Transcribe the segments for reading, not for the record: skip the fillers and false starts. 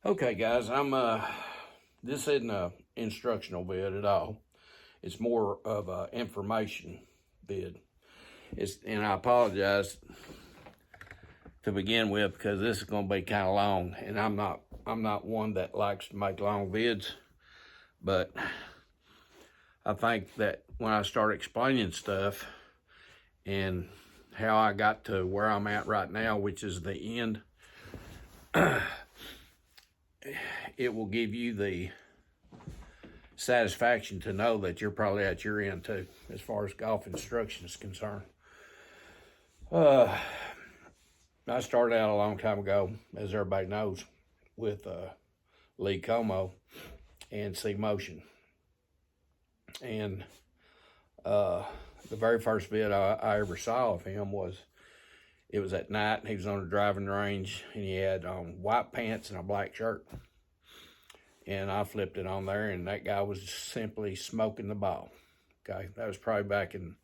Okay, guys, this isn't a instructional vid at all. It's more of a information vid. And I apologize to begin with because this is going to be kind of long, and I'm not one that likes to make long vids, but I think that when I start explaining stuff and how I got to where I'm at right now, which is the end, it will give you the satisfaction to know that you're probably at your end too, as far as golf instruction is concerned. I started out a long time ago, as everybody knows, with Lee Como and C Motion. And the very first vid I ever saw of him it was at night, and he was on a driving range, and he had on white pants and a black shirt. And I flipped it on there, and that guy was simply smoking the ball. Okay, that was probably back in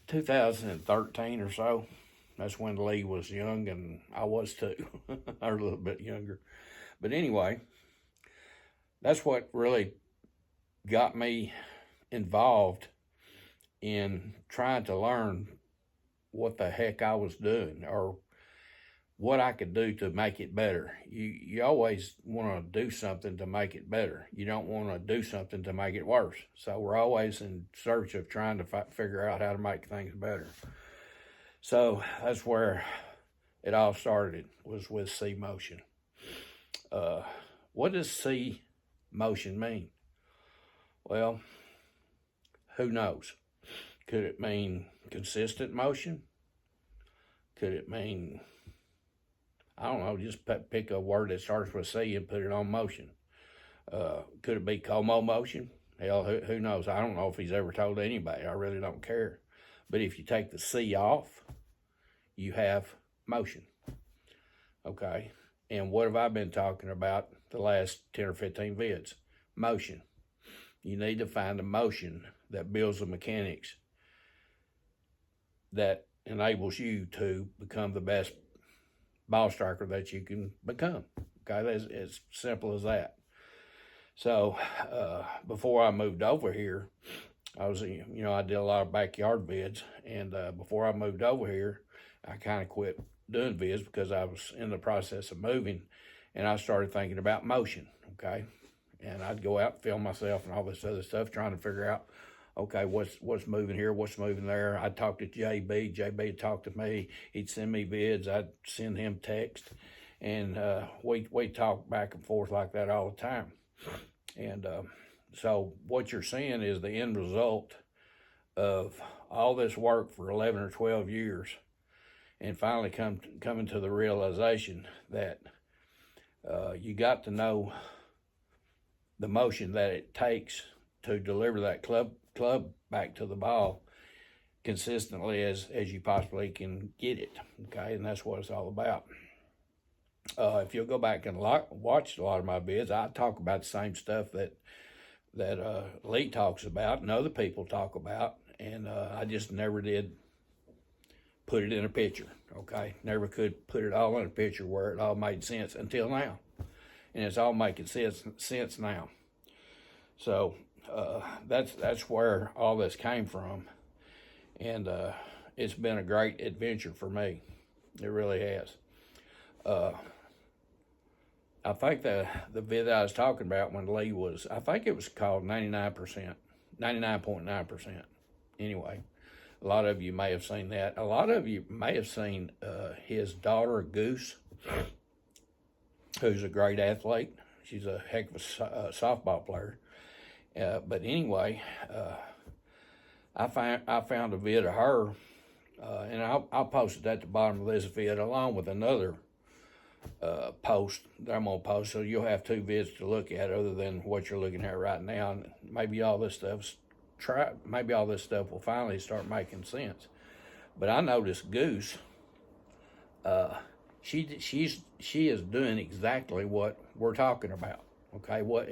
2013 or so. That's when Lee was young, and I was too, or a little bit younger. But anyway, that's what really got me involved in trying to learn what the heck I was doing, or what I could do to make it better. You always want to do something to make it better. You don't want to do something to make it worse. So we're always in search of trying to figure out how to make things better. So that's where it all started, was with C Motion. What does C Motion mean? Well, who knows? Could it mean consistent motion? Could it mean, I don't know, just pick a word that starts with C and put it on motion? Could it be Como motion? Hell, who knows? I don't know if he's ever told anybody. I really don't care. But if you take the C off, you have motion. Okay? And what have I been talking about the last 10 or 15 vids? Motion. You need to find a motion that builds the mechanics that enables you to become the best ball striker that you can become. Okay, that's as simple as that. So before I moved over here, I did a lot of backyard vids, and before I moved over here, I kind of quit doing vids because I was in the process of moving, and I started thinking about motion. Okay, and I'd go out and film myself and all this other stuff, trying to figure out, okay, what's moving here, what's moving there. I'd talk to JB. JB would talk to me. He'd send me vids. I'd send him text, and we talk back and forth like that all the time. And so what you're seeing is the end result of all this work for 11 or 12 years, and finally coming to the realization that you got to know the motion that it takes to deliver that club back to the ball consistently as you possibly can get it. Okay, and that's what it's all about. If you'll go back and watch a lot of my vids, I talk about the same stuff that Lee talks about and other people talk about, and I just never did put it in a picture. Okay, never could put it all in a picture where it all made sense until now, and it's all making sense now. So that's where all this came from, and it's been a great adventure for me. It really has. I think the vid I was talking about when Lee was, I think it was called 99.9%. Anyway, a lot of you may have seen that. A lot of you may have seen his daughter, Goose, who's a great athlete. She's a heck of a softball player. But anyway, I found a vid of her, and I'll post it at the bottom of this vid along with another post that I'm gonna post, so you'll have two vids to look at other than what you're looking at right now. And maybe all this stuff will finally start making sense. But I noticed Goose, she is doing exactly what we're talking about. Okay, what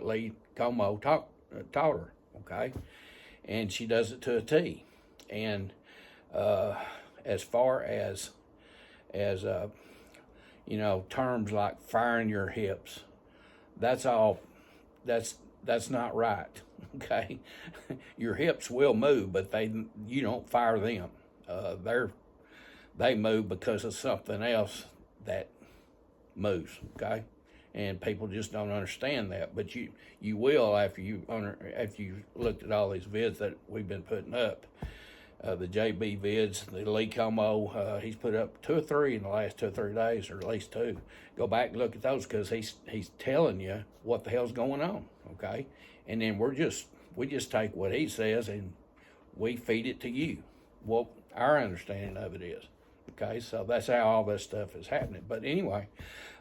Lee Como taught her. Okay, and she does it to a T. And as far as terms like firing your hips. That's all. That's not right. Okay, your hips will move, but you don't fire them. They move because of something else that moves. Okay, and people just don't understand that. But you will after you looked at all these vids that we've been putting up. The JB vids, the Lee Como, he's put up 2 or 3 in the last 2 or 3 days, or at least 2. Go back and look at those, because he's telling you what the hell's going on, okay? And then we just take what he says and we feed it to you. What our understanding of it is, okay? So that's how all this stuff is happening. But anyway,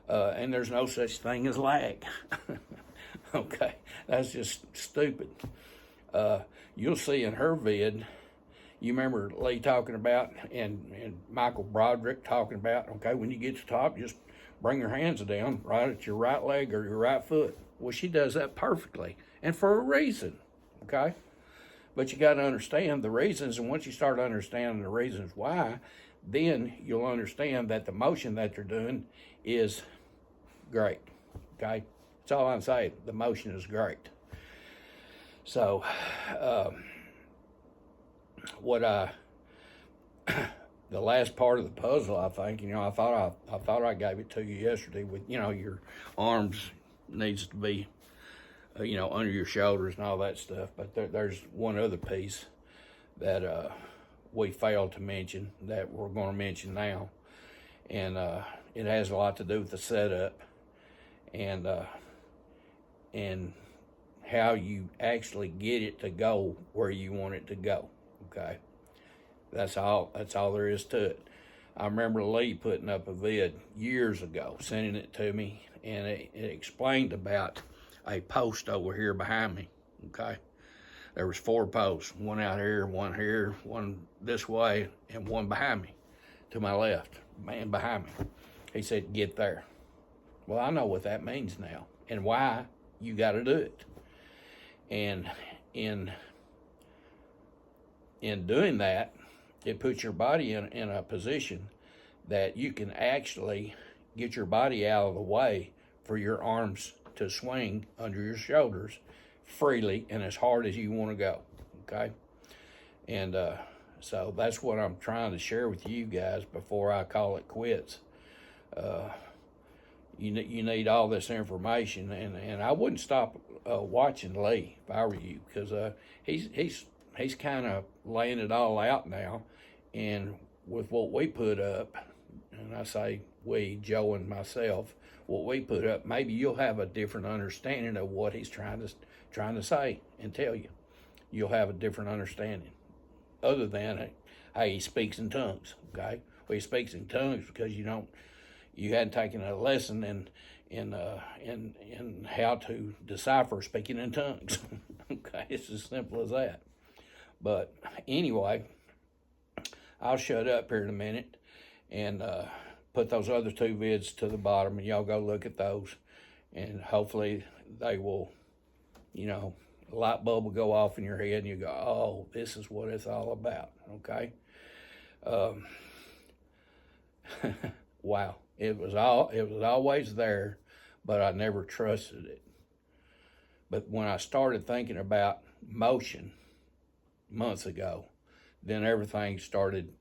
and there's no such thing as lag, okay? That's just stupid. You'll see in her vid. You remember Lee talking about, and Michael Broderick talking about, okay, when you get to the top, just bring your hands down right at your right leg or your right foot. Well, she does that perfectly, and for a reason, okay? But you got to understand the reasons, and once you start understanding the reasons why, then you'll understand that the motion that they're doing is great, okay? That's all I'm saying. The motion is great. So, the last part of the puzzle, I think, I thought I gave it to you yesterday with, your arms needs to be, under your shoulders and all that stuff. But there's one other piece that we failed to mention that we're going to mention now. And it has a lot to do with the setup and how you actually get it to go where you want it to go. Okay, that's all there is to it. I remember Lee putting up a vid years ago, sending it to me, and it explained about a post over here behind me. Okay, there was 4 posts, one out here, one this way, and one behind me, to my left, man behind me. He said, "Get there." Well, I know what that means now, and why you got to do it. And in doing that, it puts your body in a position that you can actually get your body out of the way for your arms to swing under your shoulders freely and as hard as you want to go, okay? And so that's what I'm trying to share with you guys before I call it quits. You need all this information, and I wouldn't stop watching Lee if I were you, because he's kind of laying it all out now, and with what we put up, and I say we, Joe and myself, what we put up, maybe you'll have a different understanding of what he's trying to say and tell you. You'll have a different understanding, other than, hey, he speaks in tongues, okay? Well, he speaks in tongues because you hadn't taken a lesson in how to decipher speaking in tongues. Okay, it's as simple as that. But anyway, I'll shut up here in a minute and put those other 2 vids to the bottom, and y'all go look at those, and hopefully they will, a light bulb will go off in your head and you go, oh, this is what it's all about, okay? Wow, it was always there, but I never trusted it. But when I started thinking about motion months ago, then everything started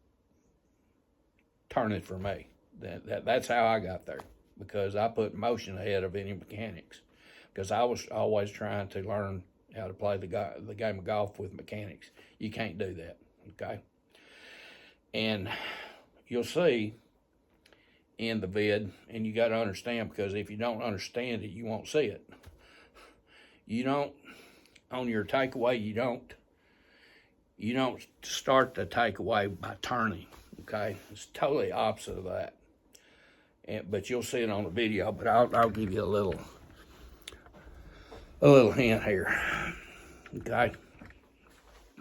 turning for me. That's how I got there, because I put motion ahead of any mechanics, because I was always trying to learn how to play the game of golf with mechanics. You can't do that, okay? And you'll see in the vid, and you got to understand, because if you don't understand it, you won't see it. You don't, on your takeaway, you don't start the takeaway by turning, okay? It's totally opposite of that. But you'll see it on the video, but I'll give you a little hint here, okay?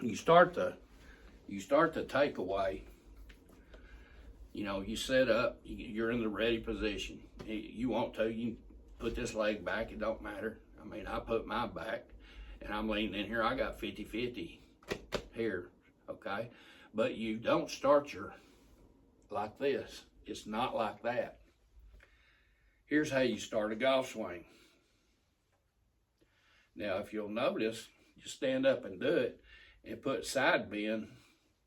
You start the takeaway, you set up, you're in the ready position. You want to, you put this leg back, it don't matter. I mean, I put my back, and I'm leaning in here, I got 50-50 here, okay? But you don't start like this. It's not like that. here's how you start a golf swing. Now, if you'll notice, you stand up and do it and put side bend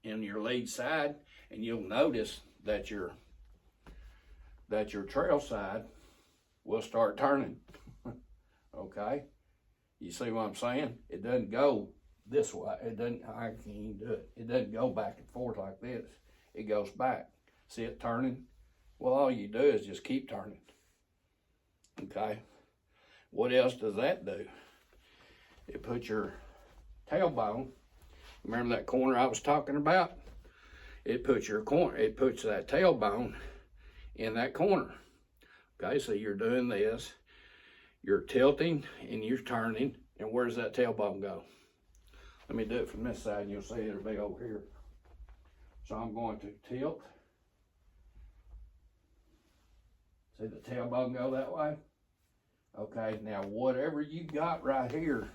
in your lead side, and you'll notice that your trail side will start turning. Okay? You see what I'm saying? It doesn't go this way. It doesn't, I can't even do it. It doesn't go back and forth like this. It goes back. See it turning? Well, all you do is just keep turning. Okay? What else does that do? It puts your tailbone, remember that corner I was talking about? It puts that tailbone in that corner. Okay, so you're doing this, you're tilting and you're turning, and where does that tailbone go? Let me do it from this side and you'll see it'll be over here. So I'm going to tilt. See the tailbone go that way? Okay, now whatever you got right here,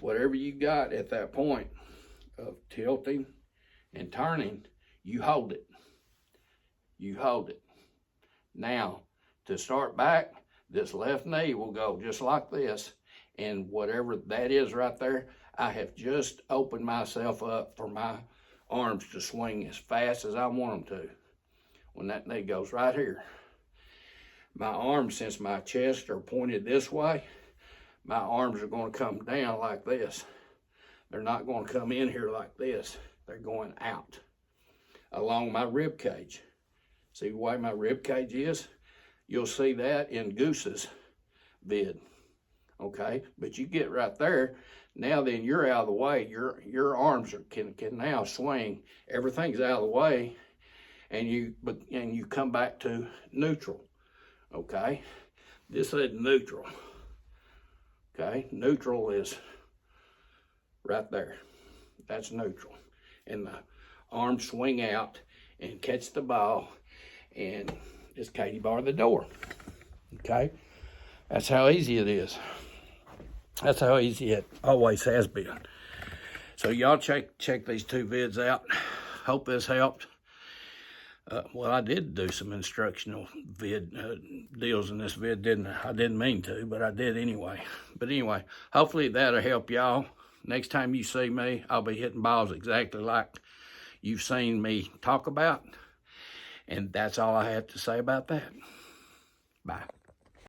whatever you got at that point of tilting and turning, you hold it. You hold it. Now, to start back, this left knee will go just like this, and whatever that is right there, I have just opened myself up for my arms to swing as fast as I want them to. When that knee goes right here, my arms, since my chest are pointed this way, my arms are going to come down like this. They're not going to come in here like this. They're going out along my rib cage. See the way my rib cage is? You'll see that in Goose's vid. Okay, but you get right there. Now then, you're out of the way. Your arms can now swing. Everything's out of the way, and you come back to neutral. Okay, this is neutral. Okay, neutral is right there. That's neutral. And the arms swing out and catch the ball, and it's Katie bar the door. Okay, that's how easy it is. That's how easy it always has been. So y'all check these two vids out. Hope this helped. Well, I did do some instructional deals in this vid, didn't I? I didn't mean to, but I did anyway. But anyway, hopefully that'll help y'all. Next time you see me, I'll be hitting balls exactly like you've seen me talk about. And that's all I have to say about that. Bye.